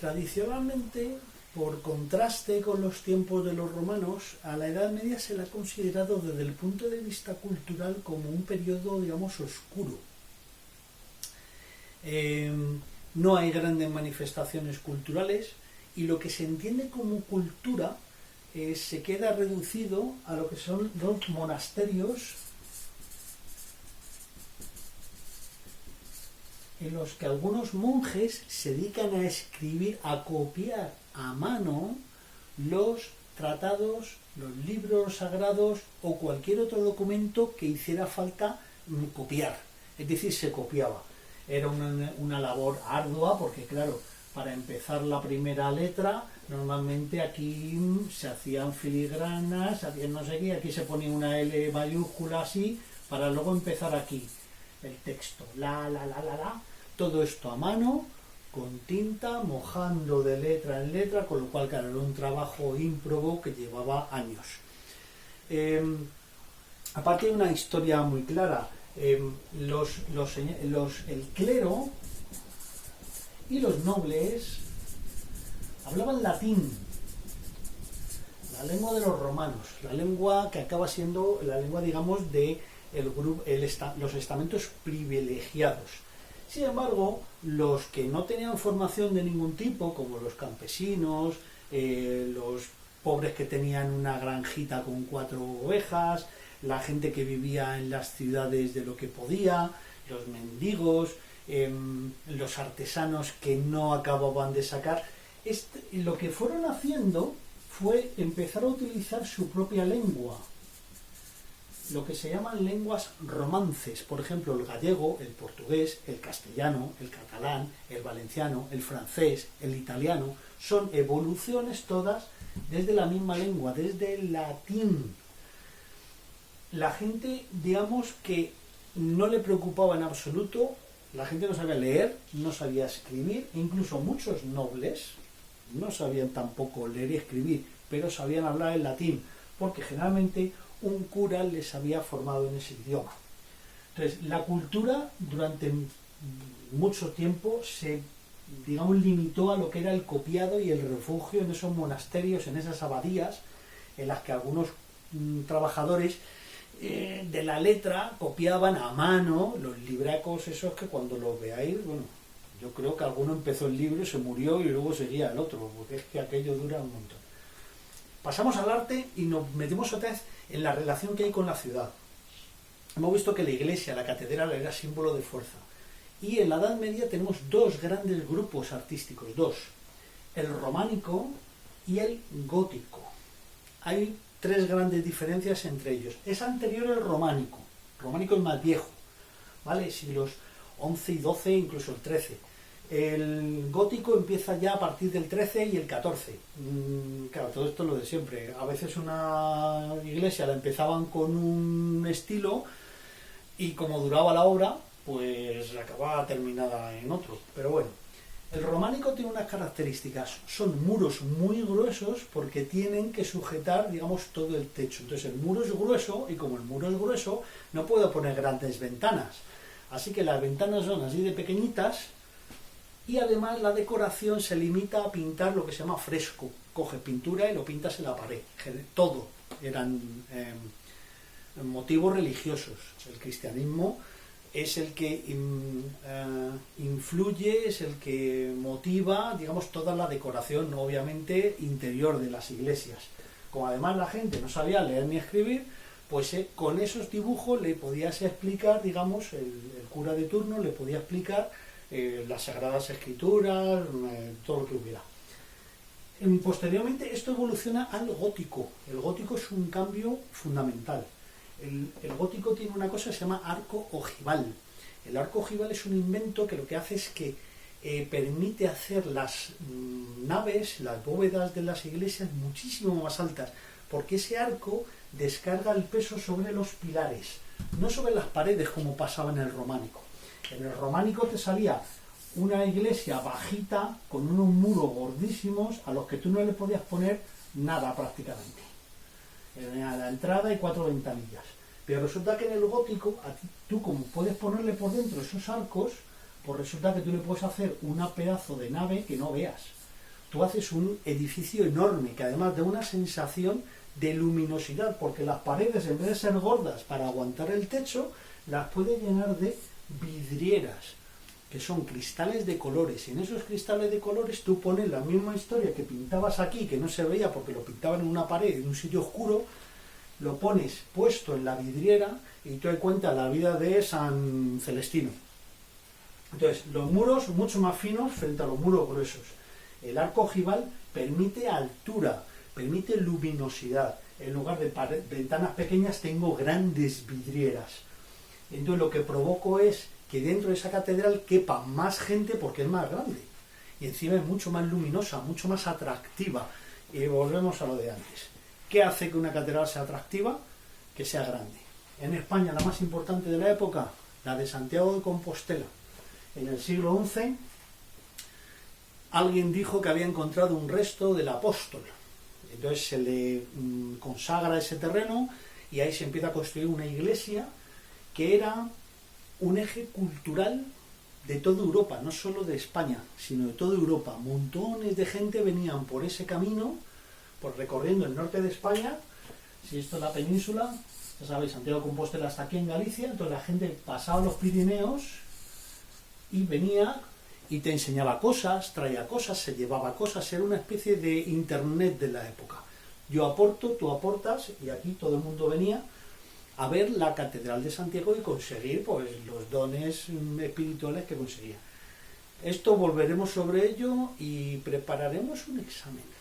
Tradicionalmente, por contraste con los tiempos de los romanos, a la Edad Media se la ha considerado desde el punto de vista cultural como un periodo, digamos, oscuro. No hay grandes manifestaciones culturales y lo que se entiende como cultura se queda reducido a lo que son los monasterios en los que algunos monjes se dedican a escribir, a copiar a mano los tratados, los libros sagrados o cualquier otro documento que hiciera falta copiar. Es decir, se copiaba. Era una labor ardua porque, claro, para empezar la primera letra, normalmente aquí se hacían filigranas, hacían no sé qué, aquí se ponía una L mayúscula así, para luego empezar aquí el texto, todo esto a mano, con tinta, mojando de letra en letra, con lo cual, claro, era un trabajo ímprobo que llevaba años. Aparte de una historia muy clara, el clero y los nobles hablaban latín, la lengua de los romanos, la lengua que acaba siendo la lengua, digamos, de los estamentos privilegiados. Sin embargo, los que no tenían formación de ningún tipo, como los campesinos, los pobres que tenían una granjita con 4 ovejas, la gente que vivía en las ciudades de lo que podía, los mendigos, los artesanos que no acababan de sacar, lo que fueron haciendo fue empezar a utilizar su propia lengua, lo que se llaman lenguas romances, por ejemplo el gallego, el portugués, el castellano, el catalán, el valenciano, el francés, el italiano, son evoluciones todas desde la misma lengua, desde el latín. La gente, digamos que no le preocupaba en absoluto, la gente no sabía leer, no sabía escribir, incluso muchos nobles no sabían tampoco leer y escribir, pero sabían hablar el latín, porque generalmente un cura les había formado en ese idioma. Entonces, la cultura durante mucho tiempo se, digamos, limitó a lo que era el copiado y el refugio en esos monasterios, en esas abadías, en las que algunos trabajadores de la letra copiaban a mano los libracos esos que cuando los veáis, bueno, yo creo que alguno empezó el libro y se murió y luego seguía el otro, porque es que aquello dura un montón. Pasamos al arte y nos metemos otra vez en la relación que hay con la ciudad. Hemos visto que la iglesia, la catedral, era símbolo de fuerza. Y en la Edad Media tenemos 2 grandes grupos artísticos, 2. El románico y el gótico. Hay 3 grandes diferencias entre ellos. Es anterior el románico. El románico es más viejo, ¿vale? Siglos XI y XII, incluso el XIII. El gótico empieza ya a partir del 13 y el 14. Claro, todo esto es lo de siempre. A veces una iglesia la empezaban con un estilo y como duraba la obra, pues acababa terminada en otro. Pero bueno, el románico tiene unas características. Son muros muy gruesos porque tienen que sujetar, digamos, todo el techo. Entonces el muro es grueso y como el muro es grueso, no puedo poner grandes ventanas. Así que las ventanas son así de pequeñitas. Y además la decoración se limita a pintar lo que se llama fresco. Coge pintura y lo pintas en la pared. Todo eran motivos religiosos. El cristianismo es el que influye, es el que motiva, digamos, toda la decoración, obviamente, interior de las iglesias. Como además la gente no sabía leer ni escribir, pues con esos dibujos le podías explicar, digamos, el cura de turno le podía explicar las Sagradas Escrituras, todo lo que hubiera. Posteriormente esto evoluciona al gótico. El gótico es un cambio fundamental. El gótico tiene una cosa que se llama arco ojival. El arco ojival es un invento que lo que hace es que permite hacer las naves, las bóvedas de las iglesias muchísimo más altas, porque ese arco descarga el peso sobre los pilares, no sobre las paredes como pasaba en el románico. En el románico te salía una iglesia bajita con unos muros gordísimos a los que tú no le podías poner nada prácticamente. Era la entrada y 4 ventanillas. Pero resulta que en el gótico, tú como puedes ponerle por dentro esos arcos, pues resulta que tú le puedes hacer un pedazo de nave que no veas. tú haces un edificio enorme que además da una sensación de luminosidad, porque las paredes, en vez de ser gordas para aguantar el techo, las puedes llenar de vidrieras, que son cristales de colores, y en esos cristales de colores tú pones la misma historia que pintabas aquí, que no se veía porque lo pintaban en una pared, en un sitio oscuro, lo pones puesto en la vidriera y tú te cuenta la vida de San Celestino. Entonces, los muros mucho más finos frente a los muros gruesos. El arco ojival permite altura, permite luminosidad. En lugar de ventanas pequeñas tengo grandes vidrieras. Entonces lo que provoco es que dentro de esa catedral quepa más gente porque es más grande. Y encima es mucho más luminosa, mucho más atractiva. Y volvemos a lo de antes. ¿Qué hace que una catedral sea atractiva? Que sea grande. En España la más importante de la época, la de Santiago de Compostela. En el siglo XI, alguien dijo que había encontrado un resto del apóstol. Entonces se le consagra ese terreno y ahí se empieza a construir una iglesia que era un eje cultural de toda Europa, no solo de España, sino de toda Europa. Montones de gente venían por ese camino, por recorriendo el norte de España. Si esto es la península, ya sabéis, Santiago de Compostela está aquí en Galicia, entonces la gente pasaba los Pirineos y venía y te enseñaba cosas, traía cosas, se llevaba cosas, era una especie de internet de la época. Yo aporto, tú aportas, y aquí todo el mundo venía a ver la Catedral de Santiago y conseguir pues los dones espirituales que conseguía. Esto volveremos sobre ello y prepararemos un examen.